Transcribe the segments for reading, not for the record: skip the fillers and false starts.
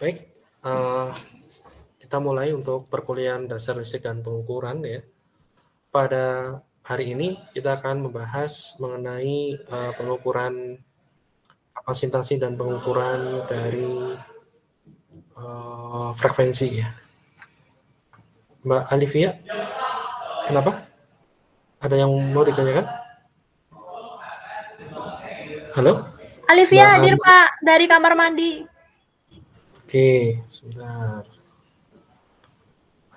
Baik, kita mulai untuk perkuliahan dasar listrik dan pengukuran ya. Pada hari ini kita akan membahas mengenai pengukuran kapasitasi dan pengukuran dari frekuensi ya. Mbak Alivia, kenapa? Ada yang mau ditanyakan? Halo? Alivia Mbak hadir Pak dari kamar mandi. Oke, sebentar.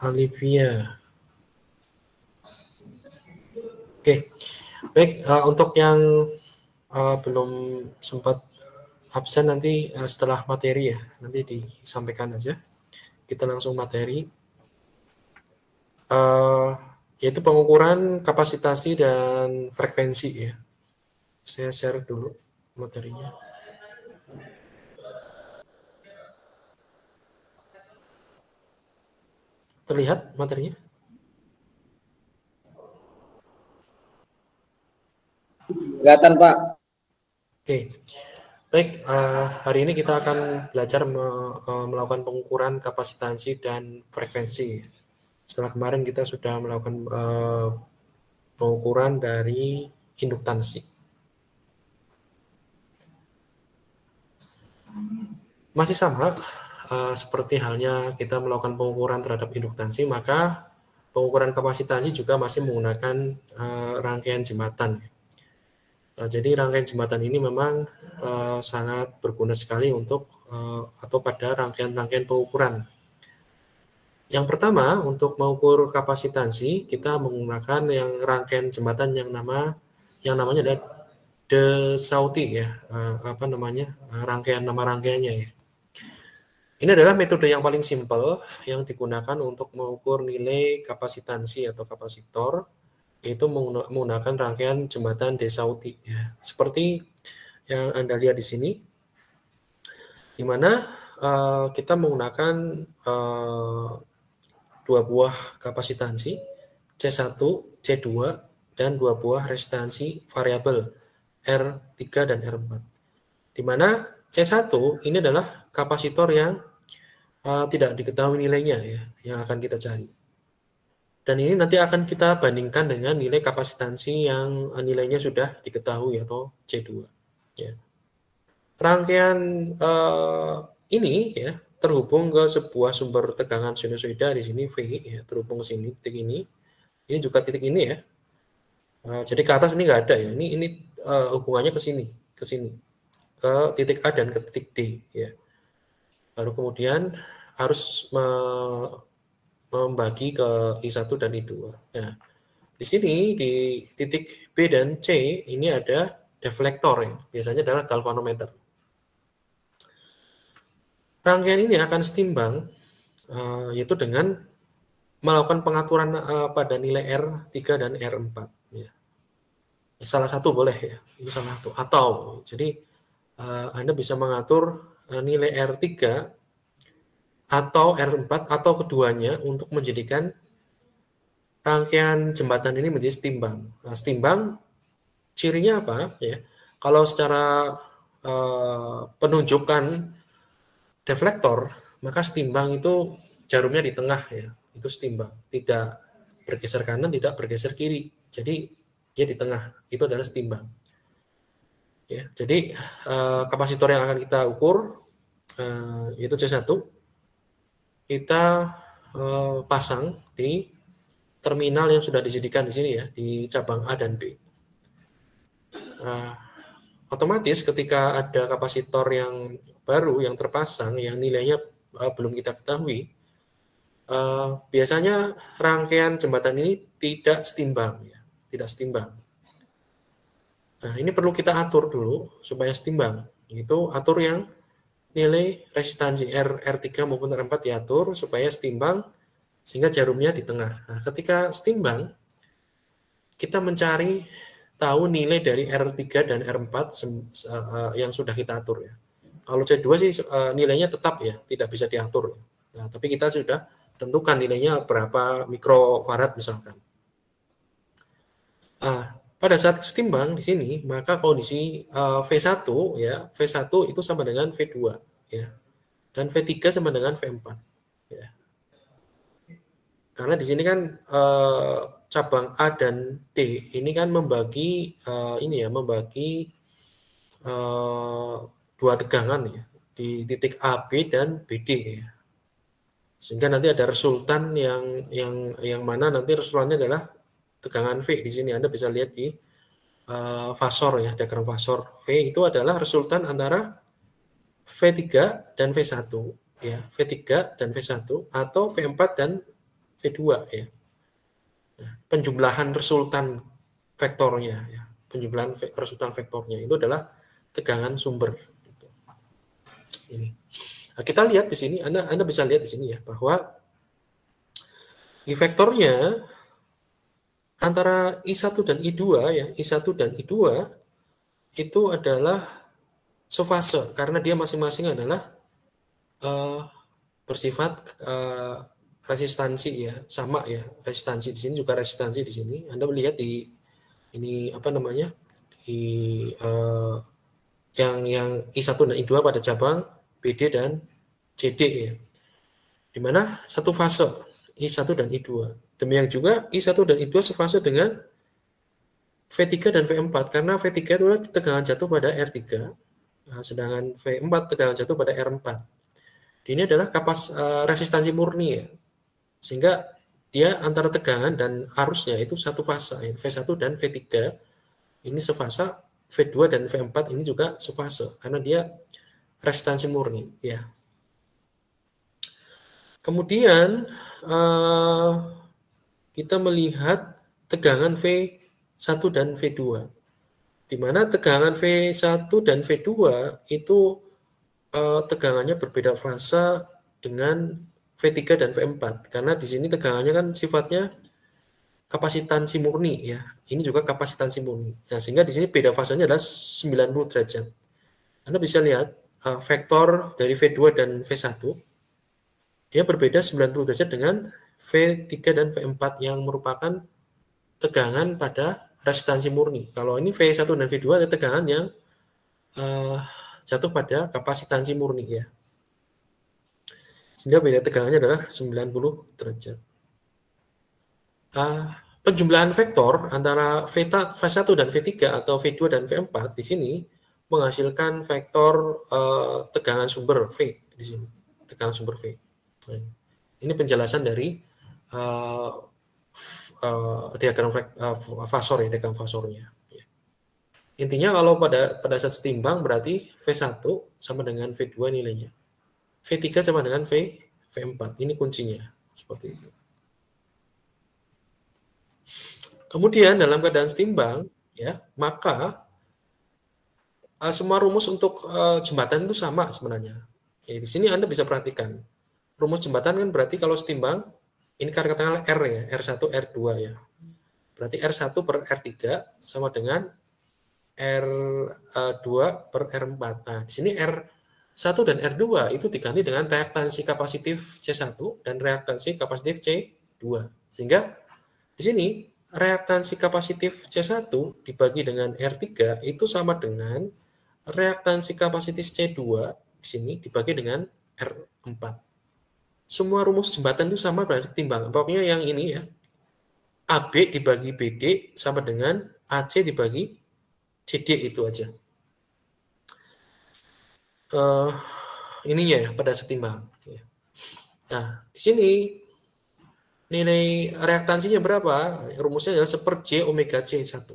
Alivia. Oke, baik. Untuk yang belum sempat absen nanti setelah materi ya, nanti disampaikan aja. Kita langsung materi. Yaitu pengukuran kapasitasi dan frekuensi ya. Saya share dulu materinya. Terlihat materinya? Kelihatan Pak. Oke, baik. Hari ini kita akan belajar melakukan pengukuran kapasitasi dan frekuensi. Setelah kemarin kita sudah melakukan pengukuran dari induktansi. Masih sama, seperti halnya kita melakukan pengukuran terhadap induktansi, maka pengukuran kapasitasi juga masih menggunakan rangkaian jembatan. Jadi rangkaian jembatan ini memang sangat berguna sekali untuk atau pada rangkaian-rangkaian pengukuran. Yang pertama, untuk mengukur kapasitasi, kita menggunakan yang rangkaian jembatan yang namanya adalah de Sauty ya, rangkaian nama rangkaiannya ya. Ini adalah metode yang paling simpel yang digunakan untuk mengukur nilai kapasitansi atau kapasitor, yaitu menggunakan rangkaian jembatan de Sauty ya. Seperti yang Anda lihat di sini, di mana kita menggunakan dua buah kapasitansi C1, C2, dan dua buah resistansi variabel R3 dan R4. Di mana C1 ini adalah kapasitor yang tidak diketahui nilainya ya, yang akan kita cari. Dan ini nanti akan kita bandingkan dengan nilai kapasitansi yang nilainya sudah diketahui atau C2. Ya. Rangkaian ini ya terhubung ke sebuah sumber tegangan sinusoida di sini V ya, terhubung ke sini titik ini. Ini juga titik ini ya. Jadi ke atas ini nggak ada ya. Ini hubungannya ke sini, ke titik A dan ke titik D ya. Baru kemudian harus membagi ke I1 dan I2. Nah, di sini di titik B dan C ini ada deflektor ya. Biasanya adalah galvanometer. Rangkaian ini akan setimbang yaitu dengan melakukan pengaturan pada nilai R3 dan R4 ya. Salah satu boleh ya, ini salah satu. Atau jadi Anda bisa mengatur nilai R3 atau R4 atau keduanya untuk menjadikan rangkaian jembatan ini menjadi setimbang. Nah, setimbang cirinya apa ya? Kalau secara penunjukan deflektor, maka setimbang itu jarumnya di tengah ya. Itu setimbang, tidak bergeser kanan, tidak bergeser kiri. Jadi dia di tengah, itu adalah setimbang. Ya, jadi kapasitor yang akan kita ukur itu C1 kita pasang di terminal yang sudah disediakan di sini ya, di cabang A dan B. Otomatis ketika ada kapasitor yang baru yang terpasang yang nilainya belum kita ketahui, biasanya rangkaian jembatan ini tidak setimbang ya, tidak setimbang. Nah, ini perlu kita atur dulu supaya setimbang. Itu atur yang nilai resistansi R3 maupun R4 diatur supaya setimbang sehingga jarumnya di tengah. Nah, ketika setimbang, kita mencari tahu nilai dari R3 dan R4 yang sudah kita atur ya. Kalau C2 sih nilainya tetap ya, tidak bisa diatur. Nah, tapi kita sudah tentukan nilainya berapa mikrofarad misalkan. Pada saat setimbang di sini, maka kondisi V1 ya, V1 itu sama dengan V2 ya. dan V3 sama dengan V4. Ya. Karena di sini kan cabang A dan D ini kan membagi dua tegangan ya di titik AB dan BD ya. Sehingga nanti ada resultan yang mana nanti resultannya adalah tegangan V di sini. Anda bisa lihat di fasor ya, diagram fasor. V itu adalah resultan antara V3 dan V1 ya, V3 dan V1 atau V4 dan V2 ya. Penjumlahan resultan vektornya ya. Penjumlahan resultan vektornya itu adalah tegangan sumber. Ini. Nah, kita lihat di sini, Anda bisa lihat di sini ya bahwa I vektornya antara I1 dan I2 ya, I1 dan I2 itu adalah sefase karena dia masing-masing adalah bersifat resistansi ya, sama ya, resistansi di sini juga resistansi di sini. Anda melihat di ini apa namanya? Di yang I1 dan I2 pada cabang BD dan CD ya. Di mana satu fase I1 dan I2. Demikian juga I1 dan I2 sefase dengan V3 dan V4 karena V3 itu tegangan jatuh pada R3, sedangkan V4 tegangan jatuh pada R4. Ini adalah resistansi murni ya. Sehingga dia antara tegangan dan arusnya itu satu fase ya. V1 dan V3 ini sefase, V2 dan V4 ini juga sefase karena dia resistansi murni ya. Kemudian kita melihat tegangan V1 dan V2, di mana tegangan V1 dan V2 itu tegangannya berbeda fase dengan V3 dan V4, karena di sini tegangannya kan sifatnya kapasitansi murni ya. Ini juga kapasitansi murni. Nah, sehingga di sini beda fasenya adalah 90 derajat. Anda bisa lihat vektor dari V2 dan V1 dia berbeda 90 derajat dengan V3 dan V4 yang merupakan tegangan pada resistansi murni. Kalau ini V1 dan V2 ada tegangan yang jatuh pada kapasitansi murni ya. Sehingga beda tegangannya adalah 90 derajat. Penjumlahan vektor antara V1 dan V3 atau V2 dan V4 di sini menghasilkan vektor tegangan sumber V di sini. Tegangan sumber V. Ini penjelasan dari diagram fasor ya, diagram fasornya. Intinya kalau pada saat setimbang berarti V1 sama dengan V2 nilainya. V3 sama dengan V4. Ini kuncinya seperti itu. Kemudian dalam keadaan setimbang ya, maka semua rumus untuk jembatan itu sama sebenarnya. Ya, di sini Anda bisa perhatikan. Rumus jembatan kan berarti kalau setimbang, ini katakanlah R ya, R1, R2 ya. Berarti R1 per R3 sama dengan R2 per R4. Nah, di sini R1 dan R2 itu diganti dengan reaktansi kapasitif C1 dan reaktansi kapasitif C2. Sehingga di sini reaktansi kapasitif C1 dibagi dengan R3 itu sama dengan reaktansi kapasitif C2 di sini dibagi dengan R4. Semua rumus jembatan itu sama berarti timbang. Pokoknya yang ini ya, AB dibagi BD sama dengan AC dibagi CD itu aja. Ininya ya pada setimbang. Nah, di sini nilai reaktansinya berapa? Rumusnya adalah 1/J omega C1.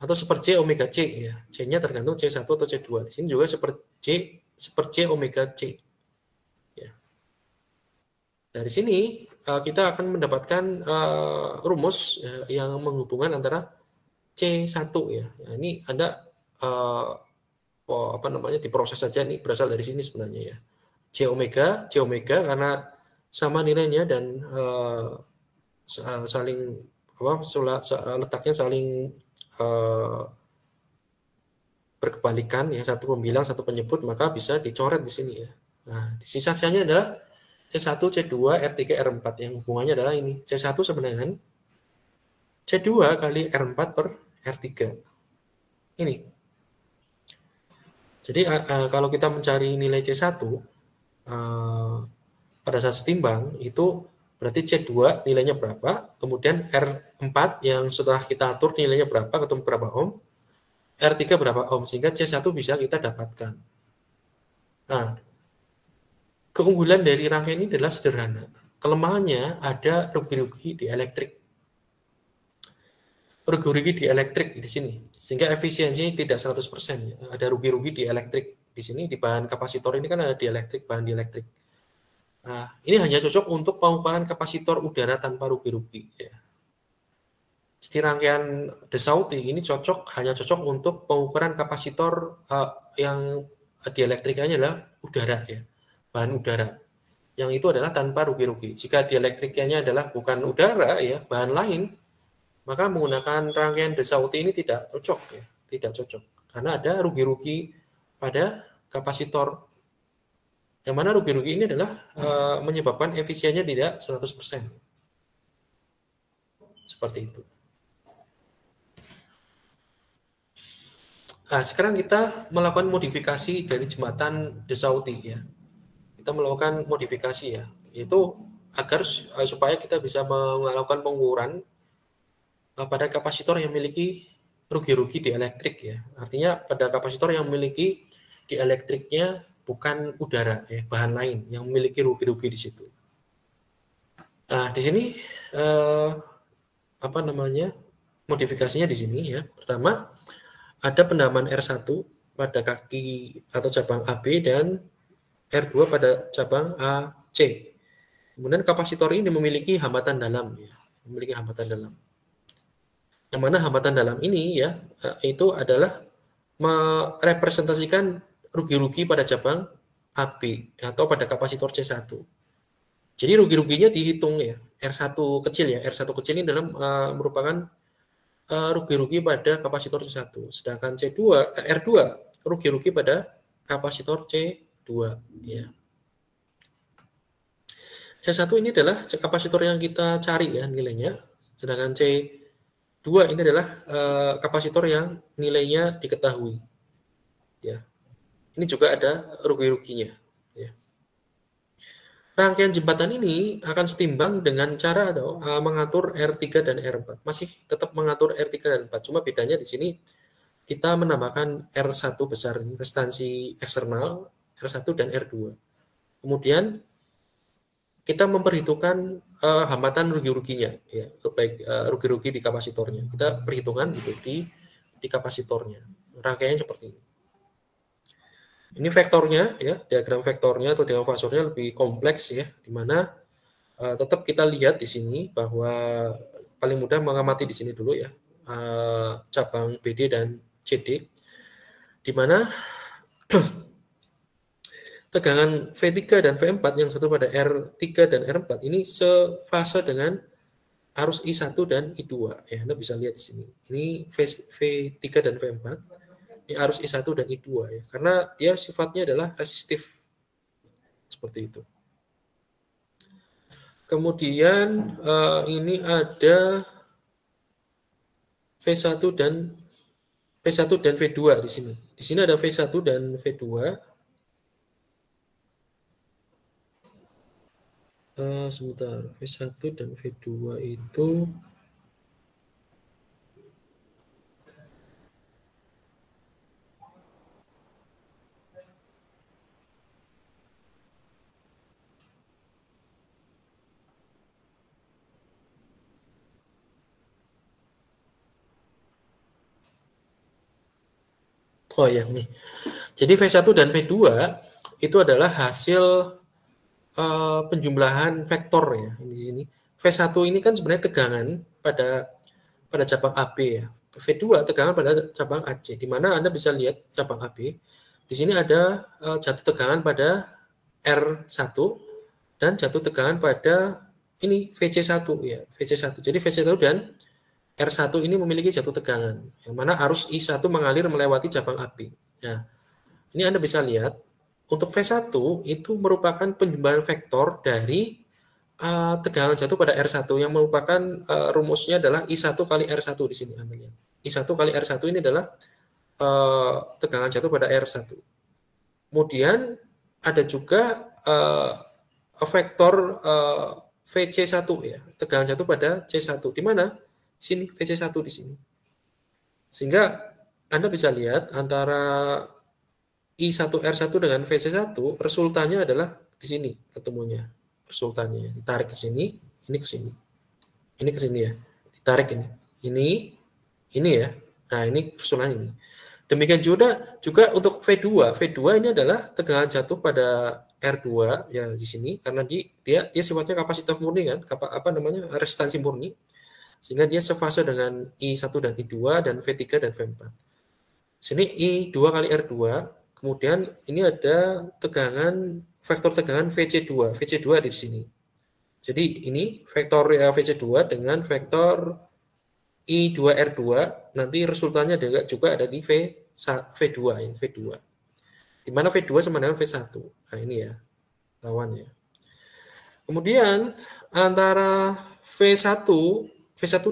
Atau 1/J omega C ya. C-nya tergantung C1 atau C2. Di sini juga 1/J omega C. Dari sini kita akan mendapatkan rumus yang menghubungkan antara C1 ya. Nah, ini Anda diproses saja, ini berasal dari sini sebenarnya ya. C omega karena sama nilainya dan letaknya saling berkebalikan ya, satu pembilang satu penyebut, maka bisa dicoret di sini ya. Nah, di sisanya adalah C1, C2, R3, R4 yang hubungannya adalah ini. C1 sama dengan C2 kali R4 per R3. Ini. Jadi kalau kita mencari nilai C1, pada saat setimbang itu berarti C2 nilainya berapa, kemudian R4 yang setelah kita atur nilainya berapa, ketemu berapa ohm, R3 berapa ohm, sehingga C1 bisa kita dapatkan. Nah, keunggulan dari rangkaian ini adalah sederhana. Kelemahannya ada rugi-rugi di elektrik. Rugi-rugi di elektrik di sini. Sehingga efisiensinya tidak 100%. Ada rugi-rugi di elektrik. Di sini di bahan kapasitor ini kan ada dielektrik, bahan dielektrik. Nah, ini hanya cocok untuk pengukuran kapasitor udara tanpa rugi-rugi. Ya. Jadi rangkaian de Sauty ini hanya cocok untuk pengukuran kapasitor yang dielektrikanya adalah udara, ya, bahan udara. Yang itu adalah tanpa rugi-rugi. Jika dielektrikanya adalah bukan udara, ya, bahan lain, maka menggunakan rangkaian de Sauty ini tidak cocok, ya, tidak cocok. Karena ada rugi-rugi pada kapasitor. Yang mana rugi-rugi ini adalah menyebabkan efisiennya tidak 100%. Seperti itu. Nah, sekarang kita melakukan modifikasi dari jembatan de Sauty, ya. Kita melakukan modifikasi, ya, yaitu agar supaya kita bisa melakukan pengukuran pada kapasitor yang memiliki rugi-rugi di elektrik, ya. Artinya pada kapasitor yang memiliki di elektriknya bukan udara, ya, bahan lain yang memiliki rugi-rugi di situ. Nah, di sini modifikasinya di sini, ya. Pertama, ada pendaman R1 pada kaki atau cabang AB dan R2 pada cabang AC. Kemudian kapasitor ini memiliki hambatan dalam, ya, memiliki hambatan dalam. Yang mana hambatan dalam ini, ya, itu adalah merepresentasikan rugi-rugi pada cabang AB atau pada kapasitor C1. Jadi rugi-ruginya dihitung, ya, R1 kecil, ya, R1 kecil ini dalam merupakan rugi-rugi pada kapasitor C1. Sedangkan R2 rugi-rugi pada kapasitor C2, ya. C1 ini adalah kapasitor yang kita cari, ya, nilainya. Sedangkan C2 ini adalah kapasitor yang nilainya diketahui, ya. Ini juga ada rugi-ruginya, ya. Rangkaian jembatan ini akan setimbang dengan cara mengatur R3 dan R4. Masih tetap mengatur R3 dan R4, cuma bedanya di sini kita menambahkan R1 besar, restansi eksternal, R1 dan R2. Kemudian kita memperhitungkan hambatan rugi-ruginya, ya, baik rugi-rugi di kapasitornya. Kita perhitungkan itu di kapasitornya. Rangkaiannya seperti ini. Ini vektornya, ya, diagram vektornya atau diagram fasornya lebih kompleks, ya, di mana tetap kita lihat di sini bahwa paling mudah mengamati di sini dulu, ya, cabang BD dan CD, di mana tegangan V3 dan V4 yang satu pada R3 dan R4 ini sefase dengan arus I1 dan I2, ya. Anda bisa lihat di sini. Ini V3 dan V4. Ini arus I1 dan I2, ya, karena dia sifatnya adalah resistif seperti itu. Kemudian ini ada V1 dan V2 di sini. Di sini ada V1 dan V2. Sebentar, V1 dan V2 itu oh ya, nih. Jadi V1 dan V2 itu adalah hasil penjumlahan vektor, ya. Di sini V1 ini kan sebenarnya tegangan pada cabang AB, ya. V2 tegangan pada cabang AC, di mana Anda bisa lihat cabang AB. Di sini ada jatuh tegangan pada R1 dan jatuh tegangan pada ini VC1, ya, VC1. Jadi VC1 dan R1 ini memiliki jatuh tegangan, yang mana arus I1 mengalir melewati cabang AB. Ya, ini Anda bisa lihat, untuk V1 itu merupakan penjumlahan vektor dari tegangan jatuh pada R1, yang merupakan rumusnya adalah I1 kali R1 di sini Anda lihat. I1 kali R1 ini adalah tegangan jatuh pada R1. Kemudian ada juga vektor VC1 ya, tegangan jatuh pada C1. Di mana? Sini, VC1 di sini. Sehingga Anda bisa lihat antara I1R1 dengan VC1, resultannya adalah di sini ketemunya. Resultannya ditarik ke sini, ini ke sini. Ini ke sini ya. Ditarik ini. Ini ya. Nah, ini resultannya ini. Demikian juga untuk V2. V2 ini adalah tegangan jatuh pada R2 ya di sini karena dia sifatnya kapasitor murni kan, resistansi murni. Sehingga dia sefase dengan I1 dan I2 dan V3 dan V4. Sini I2 kali R2, kemudian ini ada vektor tegangan VC2. VC2 di sini. Jadi ini vektor VC2 dengan vektor I2R2, nanti resultannya juga ada di V2 ini, V2. Di mana V2 sama dengan V1. Nah, ini ya. Lawan ya. Kemudian antara V1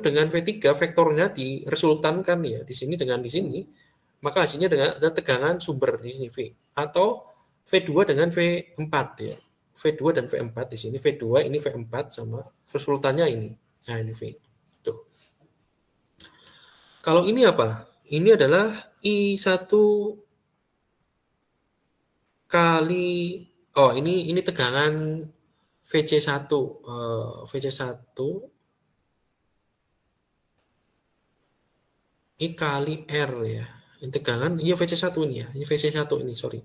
dengan V3 vektornya diresultankan ya di sini dengan di sini, maka hasilnya dengan ada tegangan sumber di sini V atau V2 dengan V4 ya. V2 dan V4 di sini, V2 ini V4 sama resultannya ini. Nah, ini V. Tuh. Kalau ini apa? Ini adalah I1 kali ini tegangan VC1 I kali R ya. Ini tegangan VC1 ini ya. Ini VC1 ini, sorry.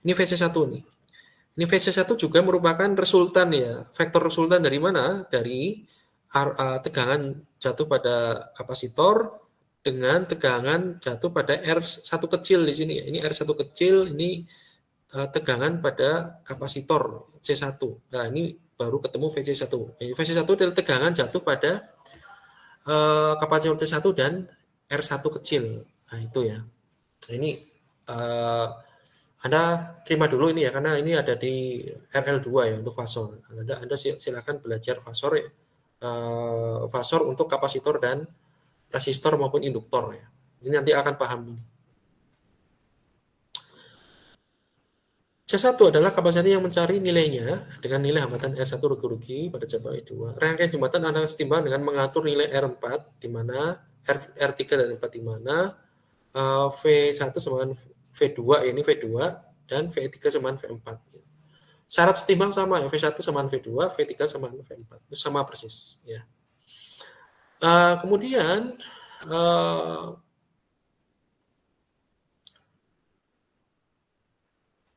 Ini VC1 ini. Ini VC1 juga merupakan resultan ya. Vektor resultan dari mana? Dari tegangan jatuh pada kapasitor dengan tegangan jatuh pada R1 kecil di sini. Ini R1 kecil, ini tegangan pada kapasitor C1. Nah, ini baru ketemu VC1. VC1 adalah tegangan jatuh pada kapasitor C1 dan R1 kecil. Nah, itu ya. Nah, ini Anda terima dulu ini ya, karena ini ada di RL2 ya untuk fasor. Anda silakan belajar fasor ya. Fasor untuk kapasitor dan resistor maupun induktor ya. Ini nanti akan paham ini. C1 adalah kapasitor yang mencari nilainya dengan nilai hambatan R1 rugi-rugi pada cabang E2. Rangkaian jembatan Anda setimbang dengan mengatur nilai R4 di mana R3 dan R4 di mana V1 sama V2 ini V2 dan V3 sama V4. Syarat setimbang sama ya, V1 sama V2, V3 sama V4. Itu sama persis ya. Kemudian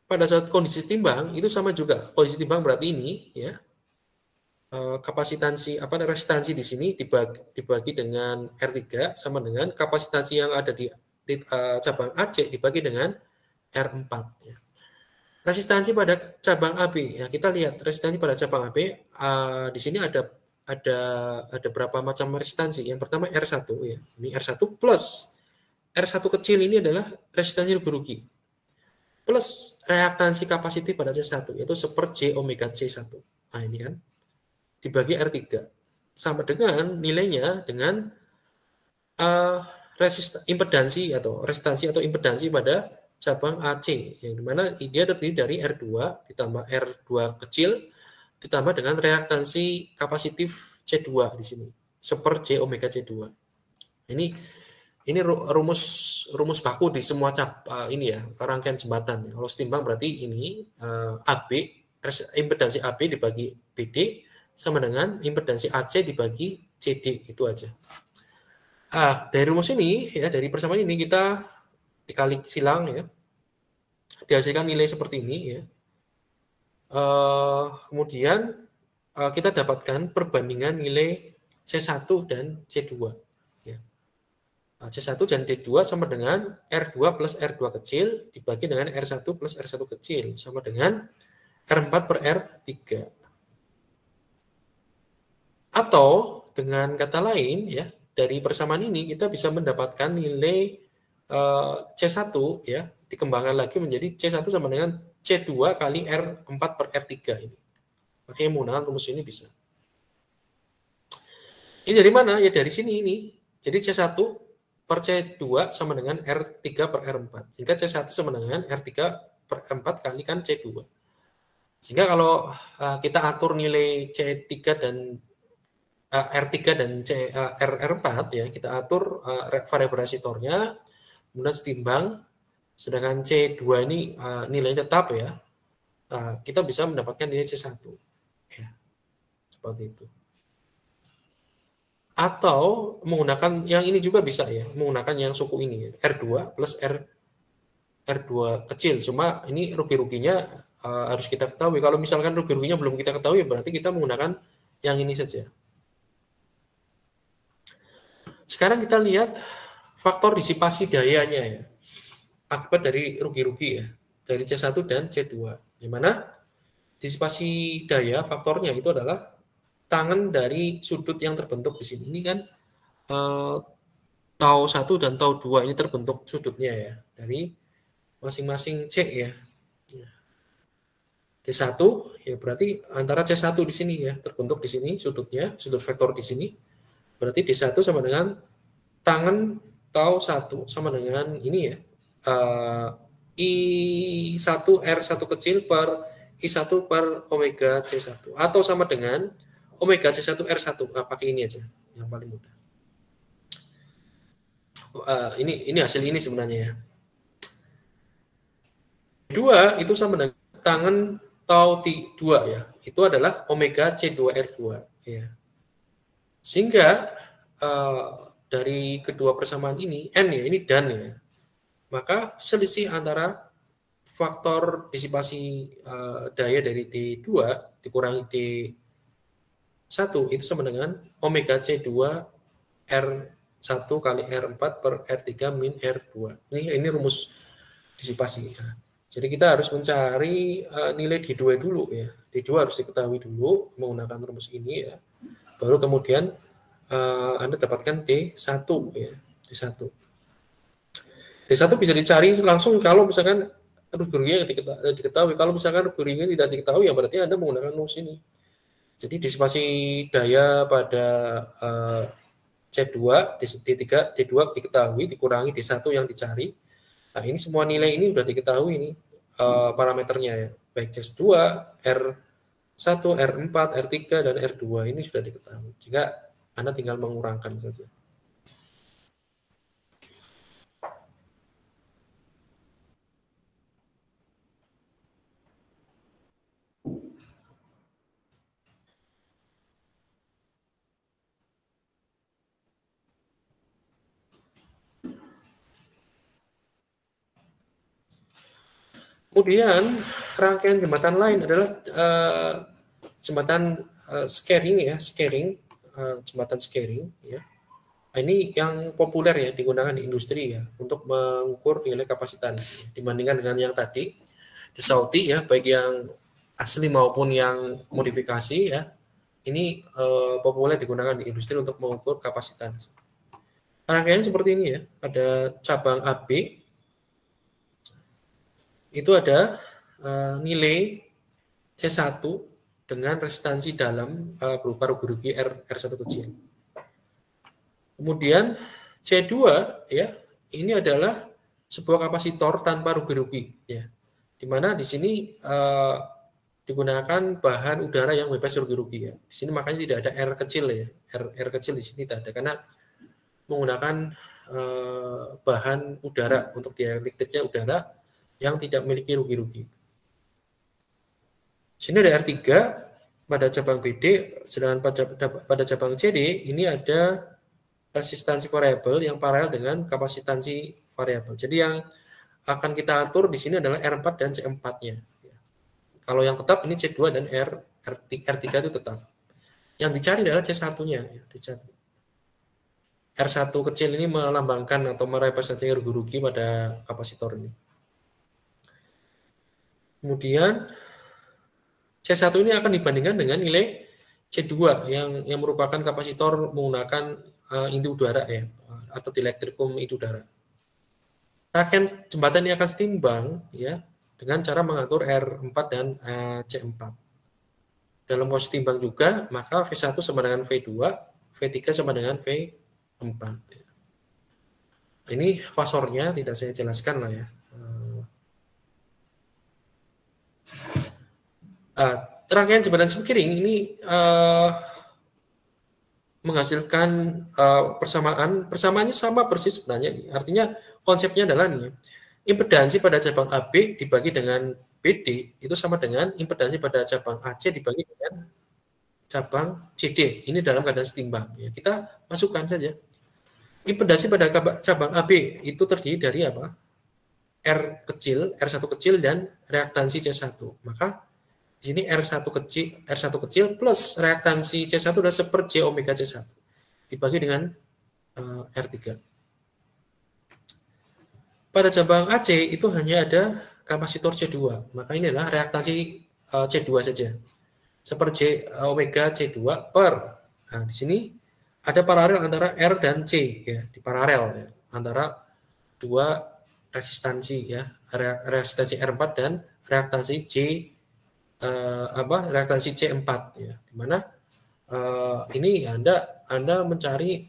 pada saat kondisi timbang itu sama juga. Kondisi timbang berarti ini ya kapasitansi resistansi di sini dibagi dengan R3 sama dengan kapasitansi yang ada di cabang AC dibagi dengan R4 ya. Resistansi pada cabang AB ya, kita lihat resistansi pada cabang AB di sini ada berapa macam resistansi. Yang pertama R1 ya. Ini R1 plus R1 kecil ini adalah resistansi rugi-rugi. Plus reaktansi kapasitif pada C1 yaitu 1/J omega C1. Nah, ini kan dibagi R3 sama dengan nilainya dengan impedansi atau resistansi atau impedansi pada cabang AC yang dimana dia terdiri dari R2 ditambah R2 kecil ditambah dengan reaktansi kapasitif C2 di sini 1/J omega C2. Ini rumus baku di semua ini ya, rangkaian jembatan. Kalau setimbang berarti ini AB impedansi AB dibagi BD sama dengan impedansi AC dibagi CD, itu aja. Dari rumus ini ya, dari persamaan ini kita dikali silang ya, dihasilkan nilai seperti ini ya. Kemudian kita dapatkan perbandingan nilai C1 dan C2 ya. C1 dan D2 sama dengan R2 plus R2 kecil dibagi dengan R1 plus R1 kecil sama dengan R4 per R3. Atau dengan kata lain ya, dari persamaan ini kita bisa mendapatkan nilai C1 ya, dikembangkan lagi menjadi C1 sama dengan C2 kali R4 per R3 ini. Makanya menggunakan rumus ini bisa. Ini dari mana? Ya dari sini ini. Jadi C1 per C2 sama dengan R3 per R4. Sehingga C1 sama dengan R3 per R4 kalikan C2. Sehingga kalau kita atur nilai C3 dan R3 dan R4 ya, kita atur variabel resistornya, kemudian setimbang, sedangkan C2 ini nilainya tetap ya, kita bisa mendapatkan nilai C1. Ya, seperti itu. Atau menggunakan yang ini juga bisa ya, menggunakan yang suku ini ya, R2 plus R2 kecil. Cuma ini rugi-ruginya harus kita ketahui. Kalau misalkan rugi-ruginya belum kita ketahui, berarti kita menggunakan yang ini saja. Sekarang kita lihat faktor disipasi dayanya ya, akibat dari rugi-rugi ya, dari C1 dan C2. Di mana disipasi daya faktornya itu adalah tangan dari sudut yang terbentuk di sini. Ini kan tau 1 dan tau 2 ini terbentuk sudutnya ya, dari masing-masing C ya. D1 ya berarti antara C1 di sini ya, terbentuk di sini sudutnya, sudut vektor di sini. Berarti D1 sama dengan tangan tau 1 sama dengan ini ya. I1 R1 kecil per I1 per omega C1 atau sama dengan omega C1 R1. Pakai ini aja yang paling mudah. Ini hasil ini sebenarnya ya. Dua itu sama dengan tangan tau T2 ya. Itu adalah omega C2R2 ya. Sehingga dari kedua persamaan ini N ya, ini dan ya. Maka selisih antara faktor disipasi daya dari D2 dikurangi D1 itu sama dengan omega C2 R1 kali R4 per R3 min R2. Ini rumus disipasi ya. Jadi kita harus mencari nilai D2 dulu ya. D2 harus diketahui dulu menggunakan rumus ini ya. Baru kemudian Anda dapatkan D1 ya. D1. D1 bisa dicari langsung kalau misalkan rugi-ruginya diketahui. Kalau misalkan rugi-ruginya tidak diketahui ya berarti Anda menggunakan rumus ini. Jadi disipasi daya pada C2, D3, D2 diketahui dikurangi D1 yang dicari. Nah, ini semua nilai ini sudah diketahui ini parameternya ya. Baik C2, R1, R4, R3 dan R2 ini sudah diketahui. Jika Anda tinggal mengurangkan saja. Kemudian rangkaian jembatan lain adalah jembatan scaring ya, jembatan scaring ya. Ini yang populer ya digunakan di industri ya untuk mengukur nilai kapasitas dibandingkan dengan yang tadi di Saudi ya, baik yang asli maupun yang modifikasi ya. Ini populer digunakan di industri untuk mengukur kapasitas. Rangkaian seperti ini ya, ada cabang AB itu ada nilai C1 dengan resistansi dalam berupa rugi-rugi R1 kecil. Kemudian C2 ya, ini adalah sebuah kapasitor tanpa rugi-rugi ya. Di mana di sini digunakan bahan udara yang bebas rugi-rugi ya. Di sini makanya tidak ada R kecil ya. R kecil di sini tidak ada karena menggunakan bahan udara untuk dielektriknya udara yang tidak memiliki rugi-rugi. Sini ada R3 pada cabang BD, sedangkan pada cabang CD ini ada resistansi variabel yang paralel dengan kapasitansi variabel. Jadi yang akan kita atur di sini adalah R4 dan C4-nya. Kalau yang tetap ini C2 dan R3 itu tetap. Yang dicari adalah C1-nya. R1 kecil ini melambangkan atau merepresentasi rugi-rugi pada kapasitor ini. Kemudian C1 ini akan dibandingkan dengan nilai C2 yang merupakan kapasitor menggunakan inti udara ya, atau dielektrikum inti udara. Rangkaian jembatan ini akan setimbang ya dengan cara mengatur R4 dan C4. Dalam posisi timbang juga, maka V1 sama dengan V2, V3 sama dengan V4. Ini fasornya tidak saya jelaskan lah ya. Rangkaian jembatan sepiring ini menghasilkan persamaannya sama persis sebenarnya nih. Artinya konsepnya adalah nih, impedansi pada cabang AB dibagi dengan BD itu sama dengan impedansi pada cabang AC dibagi dengan cabang CD. Ini dalam keadaan setimbang. Ya, kita masukkan saja. Impedansi pada cabang AB itu terdiri dari apa? R kecil, R1 kecil dan reaktansi C1. Maka di sini R1 kecil plus reaktansi C1 adalah 1/J omega C1 dibagi dengan R3. Pada cabang AC itu hanya ada kapasitor C2. Maka ini adalah reaktansi C2 saja. 1/J omega C2 per. Nah, di sini ada paralel antara R dan C ya, di paralel ya, antara dua resistansi ya, resistansi R4 dan reaktansi reaktansi C4 ya, di mana ini Anda mencari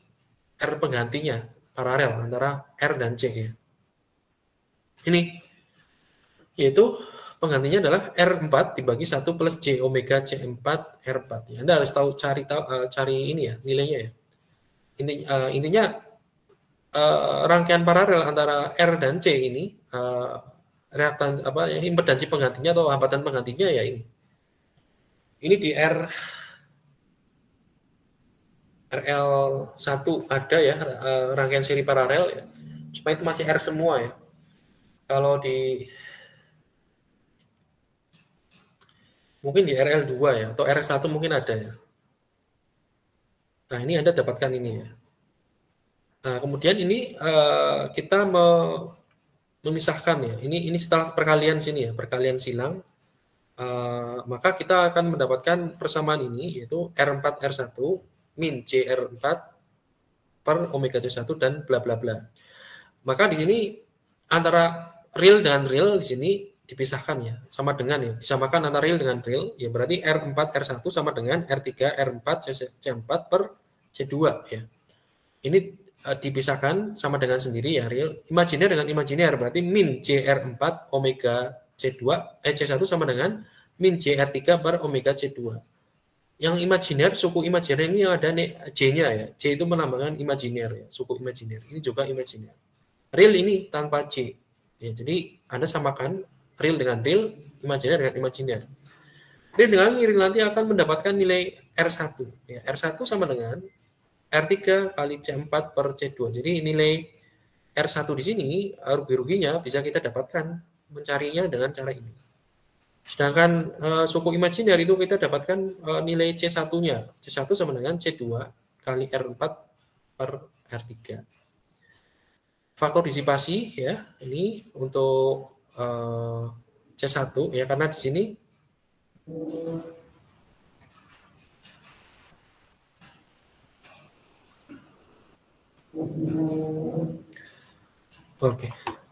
R penggantinya paralel antara R dan C ya. Ini yaitu penggantinya adalah R4 dibagi 1 plus J omega C4 R4 ya. Anda harus cari ini ya nilainya ya. Intinya rangkaian paralel antara R dan C ini reaktan impedansi penggantinya atau hambatan penggantinya ya ini. Ini di RL1 ada ya rangkaian seri paralel ya. Supaya itu masih R semua ya. Kalau mungkin di RL2 ya atau R1 mungkin ada ya. Nah, ini Anda dapatkan ini ya. Nah, kemudian ini kita memisahkan ya. Ini setelah perkalian sini ya, perkalian silang. Maka kita akan mendapatkan persamaan ini yaitu R4 R1 min JR4 per omega C1 dan bla bla bla. Maka di sini antara real dengan real di sini dipisahkan ya, sama dengan ya, disamakan antara real dengan real ya, berarti R4 R1 sama dengan R3 R4 C4 per C2 ya. Ini dipisahkan sama dengan sendiri ya, real. Imajiner dengan imajiner berarti min JR4 omega C1 sama dengan min JR3 per omega C2. Yang imajiner, suku imajiner ini yang ada J-nya ya. J itu menambahkan imajiner ya, suku imajiner. Ini juga imajiner. Real ini tanpa J. Ya, jadi Anda samakan real dengan real, imajiner dengan imajiner. Real dengan real nanti akan mendapatkan nilai R1. Ya, R1 sama dengan R3 kali C4 per C2. Jadi nilai R1 di sini, rugi-ruginya bisa kita dapatkan mencarinya dengan cara ini. Sedangkan suku imajiner itu kita dapatkan nilai C1-nya. C1 sama dengan C2 kali R4 per R3. Faktor disipasi ya, ini untuk C1 ya, karena di sini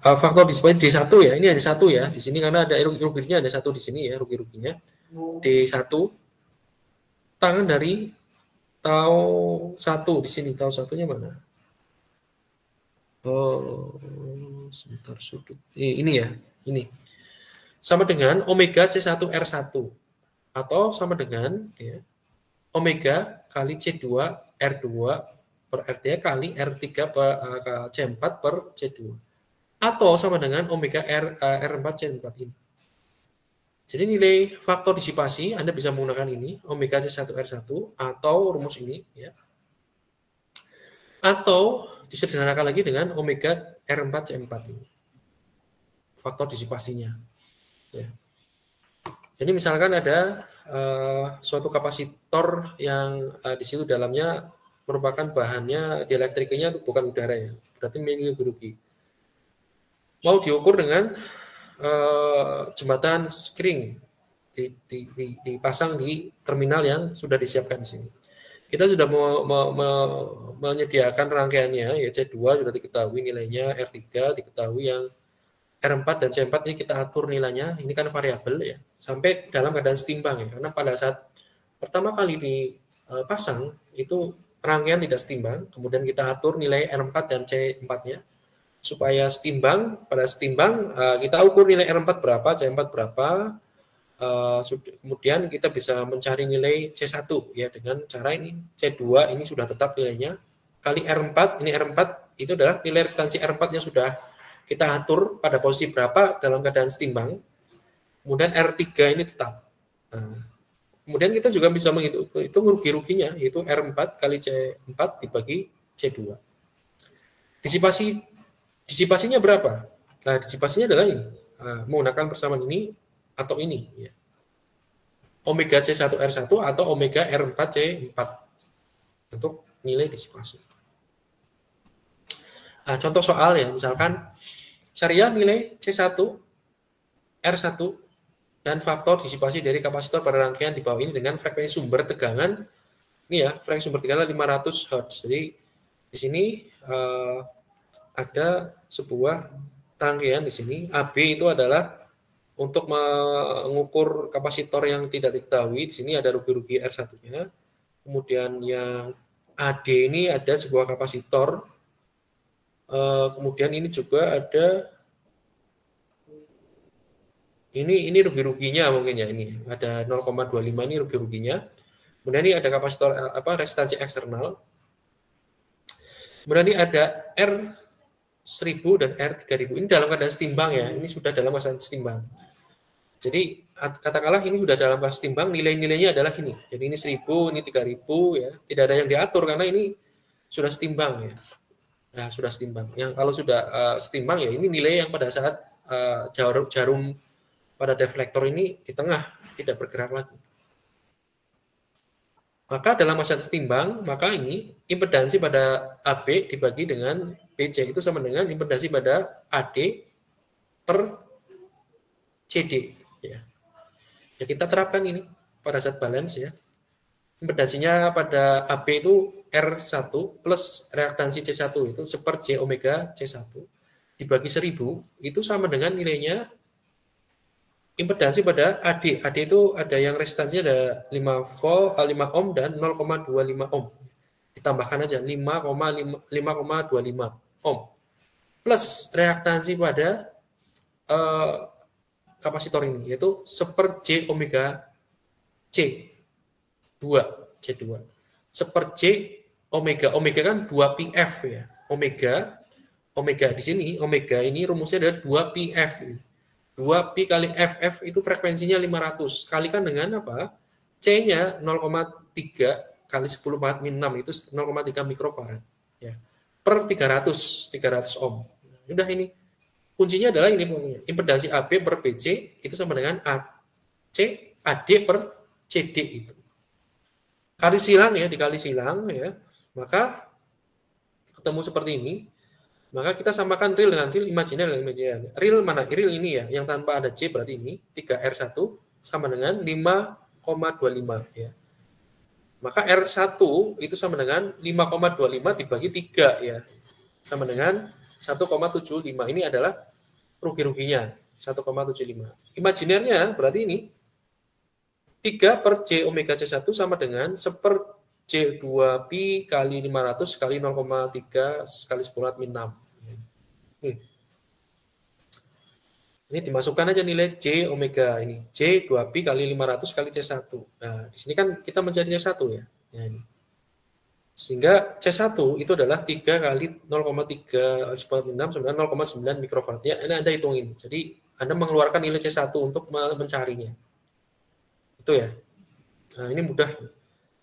faktor disipasi D1 ya, ini ada 1 ya di sini karena ada rugi-ruginya, ada 1 di sini ya, rugi-ruginya D1 tangan dari tau 1 di sini, tau satunya mana? Sebentar sudut. Ini ya, ini. Sama dengan omega C1 R1 atau sama dengan ya, omega kali C2 R2 per R3 kali R3 per C4 per C2. Atau sama dengan omega R4 C4 ini. Jadi nilai faktor disipasi Anda bisa menggunakan ini, omega C1 R1 atau rumus ini ya. Atau disederhanakan lagi dengan omega R4 C4 ini. Faktor disipasinya. Ya. Jadi misalkan ada suatu kapasitor yang di situ dalamnya merupakan bahannya dielektriknya itu bukan udara ya. Berarti rugi. Mau diukur dengan jembatan screen dipasang di terminal yang sudah disiapkan di sini. Kita sudah menyediakan rangkaiannya ya, C2 sudah diketahui nilainya, R3 diketahui, yang R4 dan C4 ini kita atur nilainya, ini kan variabel ya, sampai dalam keadaan setimbang ya, karena pada saat pertama kali dipasang itu rangkaian tidak setimbang, kemudian kita atur nilai R4 dan C4-nya supaya setimbang. Pada setimbang kita ukur nilai R4 berapa, C4 berapa, Kemudian kita bisa mencari nilai C1 ya dengan cara ini. C2 ini sudah tetap nilainya kali R4, ini R4 itu adalah nilai restansi R4 yang sudah kita atur pada posisi berapa dalam keadaan setimbang. Kemudian R3 ini tetap. Nah, kemudian kita juga bisa menghitung itu rugi-ruginya, yaitu R4 kali C4 dibagi C2. Disipasinya berapa? Nah, disipasinya adalah ini. Menggunakan persamaan ini atau ini. Ya. Omega C1R1 atau omega R4C4 untuk nilai disipasi. Nah, contoh soal ya, misalkan carilah nilai C1, R1, dan faktor disipasi dari kapasitor pada rangkaian di bawah ini dengan frekuensi sumber tegangan, ini ya, frekuensi sumber tegangan 500 Hz. Jadi di sini ada sebuah rangkaian di sini, AB itu adalah untuk mengukur kapasitor yang tidak diketahui. Di sini ada rugi-rugi R1-nya. Kemudian yang AD ini ada sebuah kapasitor. Kemudian ini juga ada ini rugi-ruginya mungkin ya, ini ada 0,25 ini rugi-ruginya. Kemudian ini ada kapasitor resistansi eksternal. Kemudian ini ada R1000 dan R3000. Ini dalam keadaan setimbang ya. Ini sudah dalam keadaan setimbang. Jadi katakanlah ini sudah dalam keadaan setimbang, nilai-nilainya adalah ini. Jadi ini 1000, ini 3000 ya. Tidak ada yang diatur karena ini sudah setimbang ya. Nah, sudah setimbang. Yang kalau sudah setimbang ya ini nilai yang pada saat jarum pada deflektor ini di tengah tidak bergerak lagi. Maka dalam masa setimbang, maka ini impedansi pada AB dibagi dengan BC itu sama dengan impedansi pada AD per CD. Ya. Ya kita terapkan ini pada saat balance ya. Impedansinya pada AB itu R1 plus reaktansi C1 itu seper J omega C1 dibagi 1000 itu sama dengan nilainya impedansi pada AD. AD itu ada yang resistansinya ada 5 ohm dan 0,25 ohm. Ditambahkan aja 5,25 ohm. Plus reaktansi pada kapasitor ini yaitu seper J omega C2. Seper J omega kan 2PF ya. Omega di sini omega ini rumusnya ada 2PF ini. 2pi kali FF itu frekuensinya 500. Kalikan dengan apa? C-nya 0,3 kali 10 pangkat min 6 itu 0,3 mikrofarad. Ya. Per 300 ohm. Udah ini. Kuncinya adalah ini. Impedansi AB per BC itu sama dengan AC AD per CD itu. Kali silang ya, dikali silang ya. Maka ketemu seperti ini. Maka kita samakan real dengan real, imajiner dengan imajiner. Real mana? Real ini ya, yang tanpa ada C berarti ini 3R1 sama dengan 5,25 ya. Maka R1 itu sama dengan 5,25 dibagi 3 ya. Sama dengan 1,75. Ini adalah rugi-ruginya 1,75. Imajinernya berarti ini 3 per J omega C1 sama dengan seper J2pi kali 500 kali 0,3 kali 10 min 6. Ini dimasukkan aja nilai J omega ini. J2pi kali 500 kali C1. Nah, di sini kan kita mencari C1 ya. Nah, ini. Sehingga C1 itu adalah 3 kali 0,3 10 min 6 sama dengan 0,9 mikrofarad. Ya, ini Anda hitung ini. Jadi Anda mengeluarkan nilai C1 untuk mencarinya. Itu ya. Nah, ini mudah.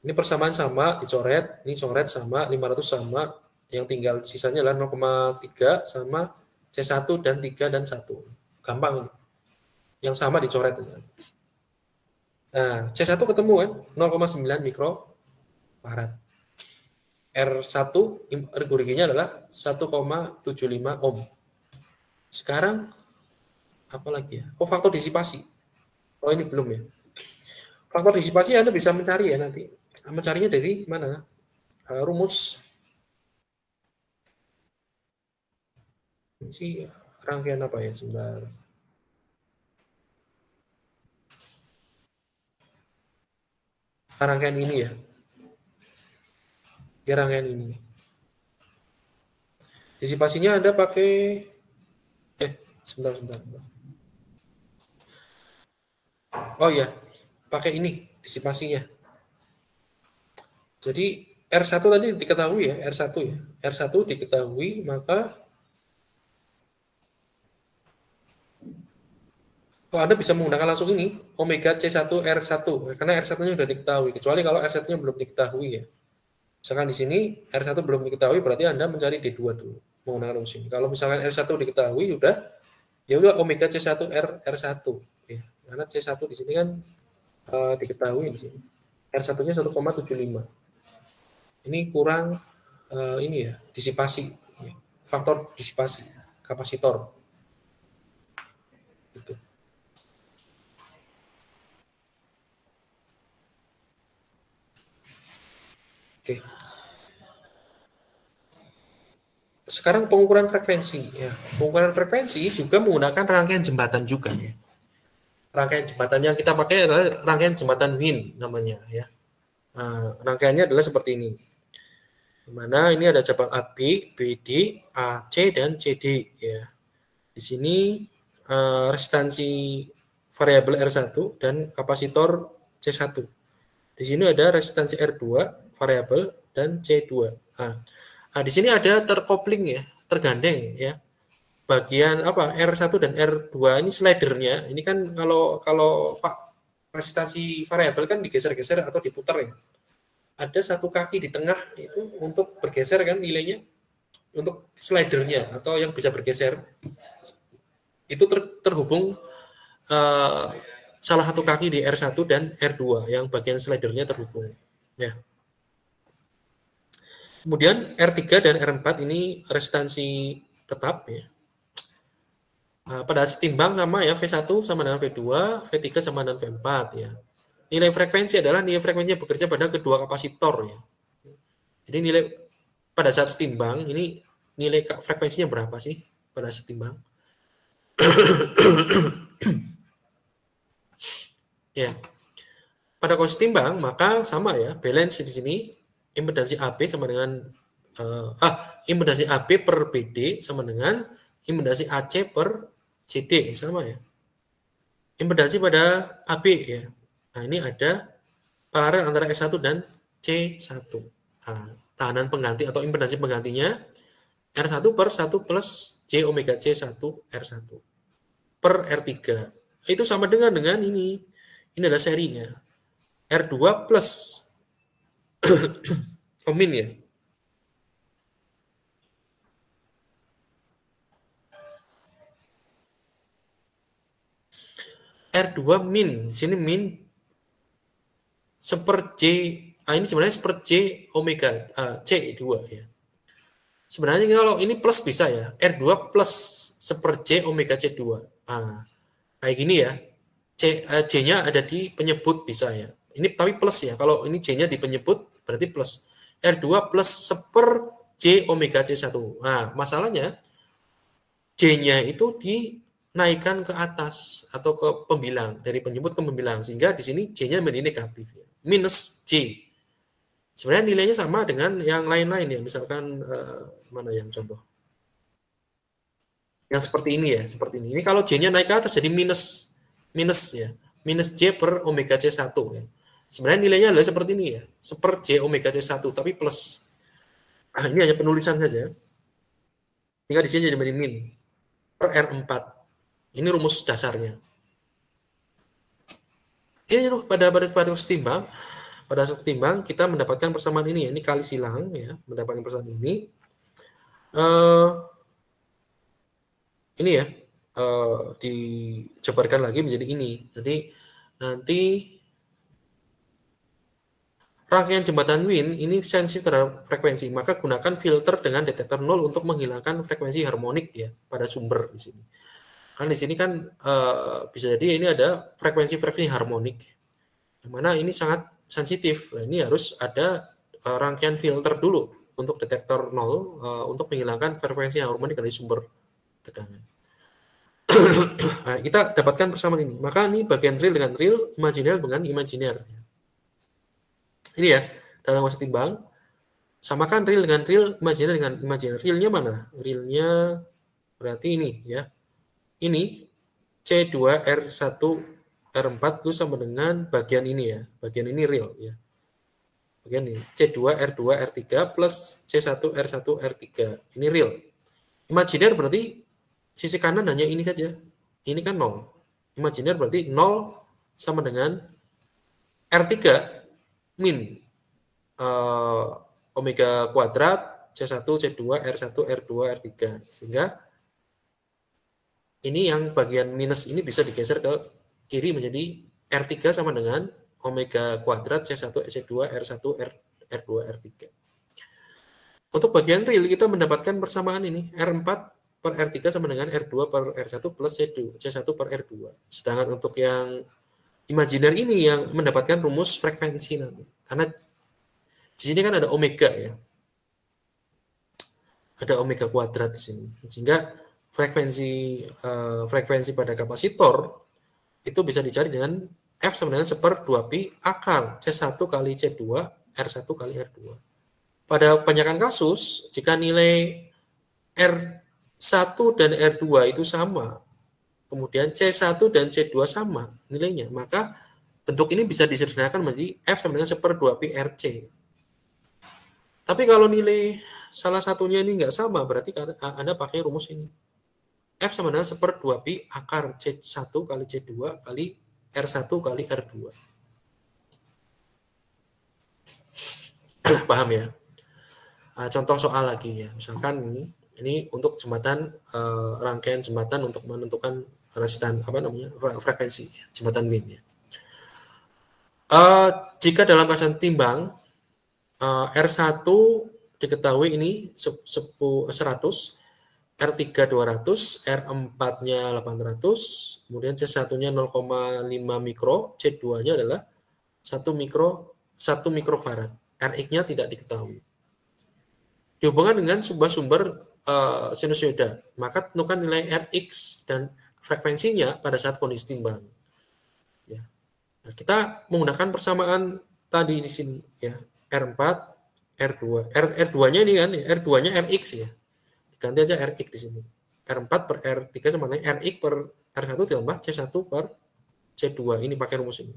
Ini persamaan sama, dicoret, ini coret sama, 500 sama, yang tinggal sisanya adalah 0,3 sama C1 dan 3 dan 1. Gampang. Yang sama dicoret. Nah, C1 ketemu kan, 0,9 mikrofarad. R1 ruginya adalah 1,75 ohm. Sekarang, apa lagi ya? Oh, faktor disipasi. Oh, ini belum ya. Faktor disipasi Anda bisa mencari ya nanti. Mencarinya dari mana? Rumus si rangkaian apa ya sebentar. Rangkaian ini ya. Ya rangkaian ini. Disipasinya Anda pakai sebentar. Oh ya, pakai ini disipasinya. Jadi R1 tadi diketahui ya, R1 ya. R1 diketahui, maka Anda bisa menggunakan langsung ini, omega C1 R1, karena R1-nya sudah diketahui, kecuali kalau R1-nya belum diketahui ya. Misalkan di sini R1 belum diketahui, berarti Anda mencari D2 dulu menggunakan rumus ini. Kalau misalkan R1 diketahui, ya udah omega C1 R1 ya. Karena C1 di sini kan diketahui di sini. R1-nya 1,75. Ini kurang ini ya, disipasi ya. Faktor disipasi kapasitor. Gitu. Oke. Sekarang pengukuran frekuensi ya. Pengukuran frekuensi juga menggunakan rangkaian jembatan juga ya. Rangkaian jembatan yang kita pakai adalah rangkaian jembatan Wien namanya ya. Rangkaiannya adalah seperti ini. Di mana ini ada cabang AB, BD, AC dan CD ya. Di sini resistansi variabel R1 dan kapasitor C1. Di sini ada resistansi R2 variabel dan C2. Nah, di sini ada terkopling ya, tergandeng ya. Bagian apa R1 dan R2 ini slidernya. Ini kan kalau resistansi variabel kan digeser-geser atau diputar ya. Ada satu kaki di tengah itu untuk bergeser kan nilainya untuk slidernya atau yang bisa bergeser. Itu terhubung salah satu kaki di R1 dan R2 yang bagian slidernya terhubung ya. Kemudian R3 dan R4 ini resistansi tetap ya. Pada setimbang sama ya, V1 sama dengan V2, V3 sama dengan V4 ya. Nilai frekuensi adalah nilai frekuensi yang bekerja pada kedua kapasitor ya. Jadi nilai pada saat setimbang ini nilai frekuensinya berapa sih pada setimbang? Ya. Pada kondisi timbang maka sama ya, balance di sini impedansi AB sama dengan impedansi AB per BD sama dengan impedansi AC per CD sama ya. Impedansi pada AB ya. Nah, ini ada paralel antara S1 dan C1. Tahanan pengganti atau impedansi penggantinya R1 per 1 plus J omega C1 R1 per R3. Itu sama dengan ini. Ini adalah serinya. R2 plus min ya. R2 min, sini min seper J, ini sebenarnya seper J omega C2 ya. Sebenarnya kalau ini plus bisa ya, R2 plus seper J omega C2. Kayak gini ya, J-nya ada di penyebut bisa ya. Ini tapi plus ya, kalau ini J-nya di penyebut berarti plus. R2 plus seper J omega C1. Nah, masalahnya J-nya itu dinaikkan ke atas atau ke pembilang, dari penyebut ke pembilang, sehingga di sini J-nya menjadi negatif ya. Minus J. Sebenarnya nilainya sama dengan yang lain-lain ya, misalkan mana yang contoh? Yang seperti ini ya, seperti ini. Ini kalau J-nya naik ke atas jadi minus ya. Minus J per omega C1 ya. Sebenarnya nilainya adalah seperti ini ya, seper J omega C1 tapi plus. Ini hanya penulisan saja. Sehingga di sini jadi min per R4. Ini rumus dasarnya. Ini pada setimbang, kita mendapatkan persamaan ini ya. Ini kali silang ya, mendapatkan persamaan ini. Ini ya, dijabarkan lagi menjadi ini. Jadi nanti rangkaian jembatan Wien ini sensitif terhadap frekuensi, maka gunakan filter dengan detektor nol untuk menghilangkan frekuensi harmonik ya pada sumber di sini. Kan di sini kan bisa jadi ini ada frekuensi harmonik, yang mana ini sangat sensitif. Nah, ini harus ada rangkaian filter dulu untuk detektor nol untuk menghilangkan frekuensi harmonik dari sumber tegangan. Nah, kita dapatkan persamaan ini. Maka ini bagian real dengan real, imajiner dengan imajiner. Ini ya, dalam kondisi timbang, samakan real dengan real, imajiner dengan imajiner. Realnya mana? Realnya berarti ini ya. Ini C2R1 R4 itu sama dengan bagian ini ya. Bagian ini real ya. Bagian ini C2 R2 R3 plus C1 R1 R3. Ini real. Imajiner berarti sisi kanan hanya ini saja. Ini kan 0. Imajiner berarti 0 sama dengan R3 min omega kuadrat C1 C2 R1 R2 R3. Sehingga ini yang bagian minus ini bisa digeser ke kiri menjadi R3 sama dengan omega kuadrat C1 C2 R1 R2 R3. Untuk bagian real kita mendapatkan persamaan ini R4 per R3 sama dengan R2 per R1 plus C1 per R2. Sedangkan untuk yang imajiner ini yang mendapatkan rumus frekuensi nanti. Karena di sini kan ada omega ya. Ada omega kuadrat di sini. Sehingga frekuensi pada kapasitor itu bisa dicari dengan F sama dengan 1/2pi akar C1 kali C2 R1 kali R2. Pada kebanyakan kasus, jika nilai R1 dan R2 itu sama, kemudian C1 dan C2 sama nilainya, maka bentuk ini bisa disederhanakan menjadi F sama dengan 1/2pi RC. Tapi kalau nilai salah satunya ini nggak sama, berarti Anda pakai rumus ini. F sama dengan 1/2pi akar C1 kali C2 kali R1 kali R2. Paham ya? Contoh soal lagi ya. Misalkan ini untuk jembatan, rangkaian jembatan untuk menentukan resistan frekuensi jembatan Wien ya. Jika dalam keadaan timbang R1 diketahui ini 100, R3 200, R4-nya 800, kemudian C1-nya 0,5 mikro, C2-nya adalah 1 mikrofarad. Rx-nya tidak diketahui. Dihubungkan dengan sebuah sumber sinusoida, maka tentukan nilai Rx dan frekuensinya pada saat kondisi timbang. Ya. Nah, kita menggunakan persamaan tadi di sini ya, R4, R2. R2-nya ini kan, R2-nya Rx ya. Ganti aja Rx di sini. R4 per R3 sama dengan Rx per R1 ditambah C1 per C2. Ini pakai rumus ini.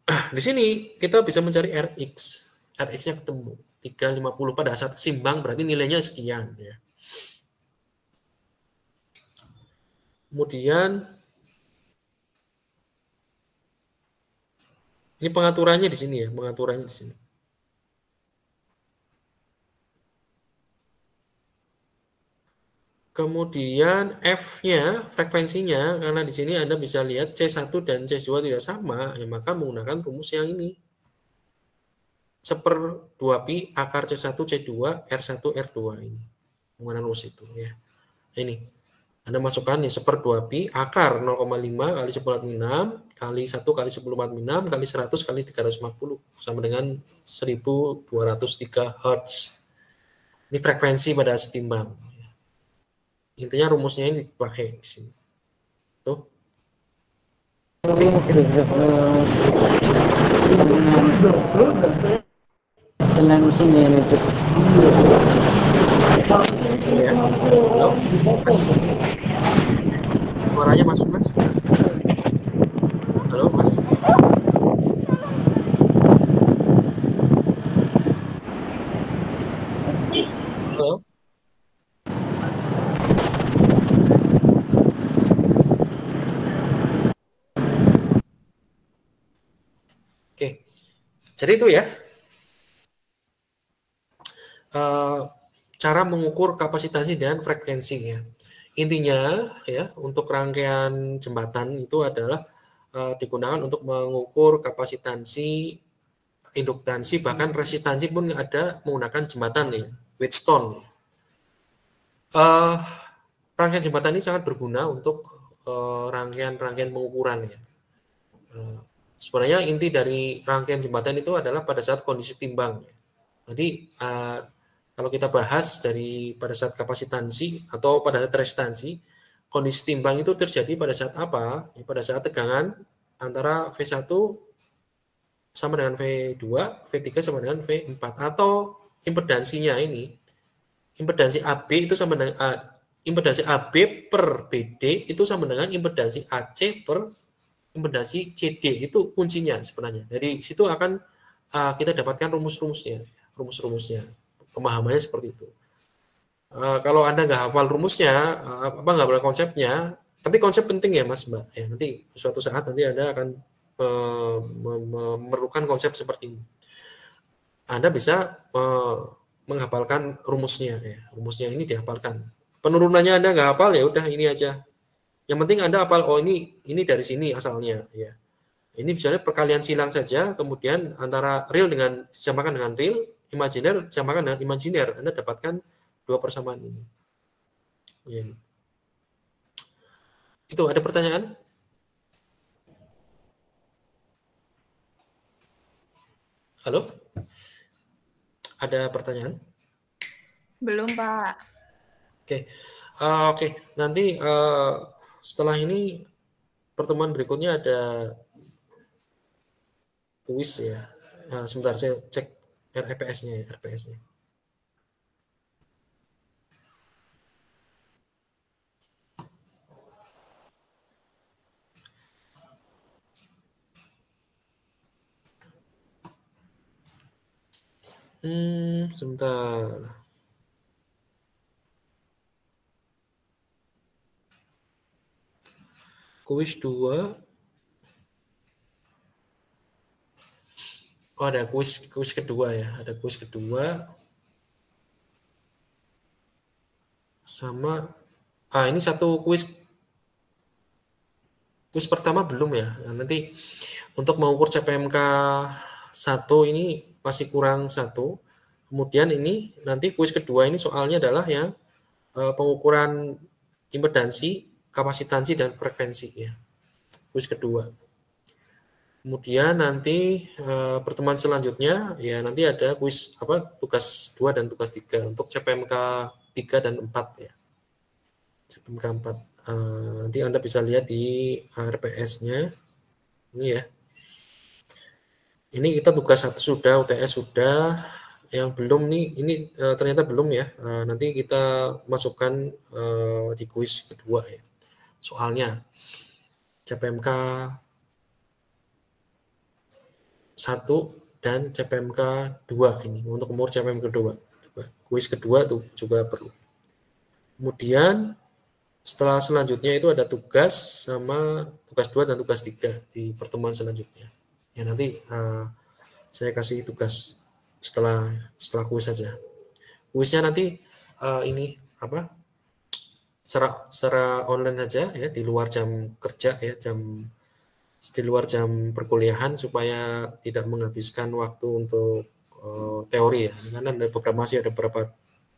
Di sini kita bisa mencari Rx. Rx-nya ketemu 350 pada saat seimbang, berarti nilainya sekian ya. Kemudian ini pengaturannya di sini ya, pengaturannya di sini. Kemudian F-nya, frekuensinya, karena di sini Anda bisa lihat C1 dan C2 tidak sama, ya maka menggunakan rumus yang ini. 1/2pi akar C1 C2 R1 R2 ini. Menggunakan rumus itu ya. Ini. Anda masukkan nih 1/2pi akar 0,5 kali 10⁻⁶ kali 1 kali 10⁻⁶ kali 100 kali 350 sama dengan 1203 Hz. Ini frekuensi pada setimbang. Intinya rumusnya ini dipakai di sini. Tuh. Selain sini itu. Ya. Halo, Mas. Suaranya masuk, Mas. Halo, Mas. Halo. Oke. Jadi itu ya. Cara mengukur kapasitansi dan frekuensinya. Intinya ya, untuk rangkaian jembatan itu adalah digunakan untuk mengukur kapasitansi, induktansi, bahkan resistansi pun ada menggunakan jembatan ya, Wheatstone. Rangkaian jembatan ini sangat berguna untuk rangkaian pengukuran ya. Sebenarnya inti dari rangkaian jembatan itu adalah pada saat kondisi timbang. Jadi kalau kita bahas dari pada saat kapasitansi atau pada saat resistansi, kondisi timbang itu terjadi pada saat apa? Ya, pada saat tegangan antara V1 sama dengan V2, V3 sama dengan V4, atau impedansinya ini, impedansi AB itu sama dengan impedansi AB per BD itu sama dengan impedansi AC per impedansi CD. Itu kuncinya sebenarnya. Dari situ akan kita dapatkan rumus-rumusnya. Pemahamannya seperti itu. Kalau Anda nggak hafal rumusnya, nggak hafal konsepnya, tapi konsep penting ya Mas Mbak. Ya, nanti suatu saat nanti Anda akan memerlukan konsep seperti ini. Anda bisa menghafalkan rumusnya. Ya. Rumusnya ini dihafalkan. Penurunannya Anda nggak hafal, ya udah ini aja. Yang penting Anda hafal, oh ini dari sini asalnya. Ya. Ini misalnya perkalian silang saja, kemudian antara real disamakan dengan real, imajiner disamakan dengan imajiner. Anda dapatkan dua persamaan ini. Ya. Itu ada pertanyaan? Halo? Ada pertanyaan? Belum, Pak. Oke. Nanti setelah ini pertemuan berikutnya ada kuis ya. Sebentar saya cek RPS-nya. Sebentar. Kuis 2. Oh, ada kuis kedua ya. Ada kuis kedua. Sama ini satu kuis pertama belum ya. Nanti untuk mengukur CPMK 1 ini masih kurang 1. Kemudian ini nanti kuis kedua ini soalnya adalah yang pengukuran impedansi, kapasitansi dan frekuensi ya. Kuis kedua. Kemudian nanti pertemuan selanjutnya ya nanti ada kuis tugas 2 dan tugas 3 untuk CPMK 3 dan 4 ya. CPMK 4. Nanti Anda bisa lihat di RPS-nya. Ini ya. Ini kita tugas 1 sudah, UTS sudah. Yang belum nih, ini ternyata belum ya. Nanti kita masukkan di kuis kedua ya. Soalnya CPMK 1 dan CPMK 2 ini untuk umur CPMK kedua. Kuis kedua tuh juga perlu. Kemudian setelah selanjutnya itu ada tugas sama tugas 2 dan tugas 3 di pertemuan selanjutnya. Ya nanti saya kasih tugas setelah kuis saja. Kuisnya nanti ini secara online saja ya di luar jam kerja ya, di luar jam perkuliahan supaya tidak menghabiskan waktu untuk teori ya. Karena masih ada beberapa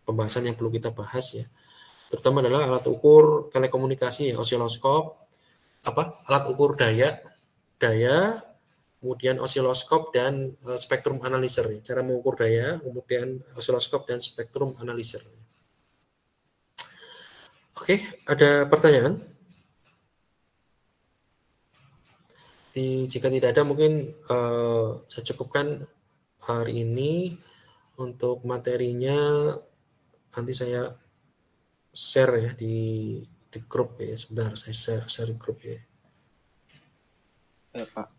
pembahasan yang perlu kita bahas ya. Terutama adalah alat ukur telekomunikasi ya, osiloskop, alat ukur daya, kemudian osiloskop dan spektrum analyzer ya. Cara mengukur daya, kemudian osiloskop dan spektrum analyzer. Oke, ada pertanyaan? Jika tidak ada mungkin saya cukupkan hari ini. Untuk materinya nanti saya share ya di grup ya. Sebentar saya share grup ya. Ya Pak.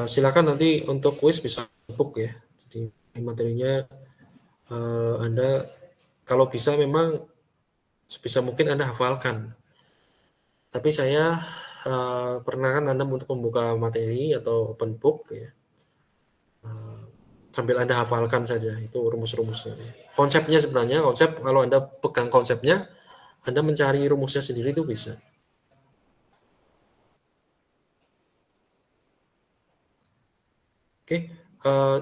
Silakan nanti untuk kuis bisa book ya. Jadi materinya Anda kalau bisa memang sebisa mungkin Anda hafalkan. Tapi saya perkenalkan Anda untuk membuka materi atau open book ya. Sambil Anda hafalkan saja itu rumus-rumusnya. Konsepnya sebenarnya, kalau Anda pegang konsepnya, Anda mencari rumusnya sendiri itu bisa. Oke,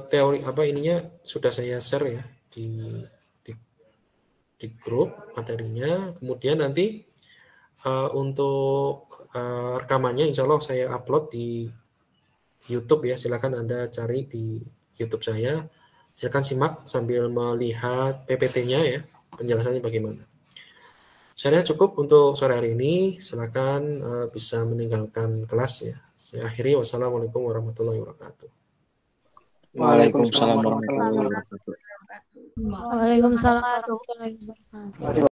teori ininya sudah saya share ya di grup materinya. Kemudian nanti untuk rekamannya insya Allah saya upload di YouTube ya. Silakan Anda cari di YouTube saya. Silakan simak sambil melihat PPT-nya ya, penjelasannya bagaimana. Saya cukup untuk sore hari ini. Silakan bisa meninggalkan kelas ya. Saya akhiri. Wassalamualaikum warahmatullahi wabarakatuh. Waalaikumsalam warahmatullahi wabarakatuh. Waalaikumsalam warahmatullahi wabarakatuh.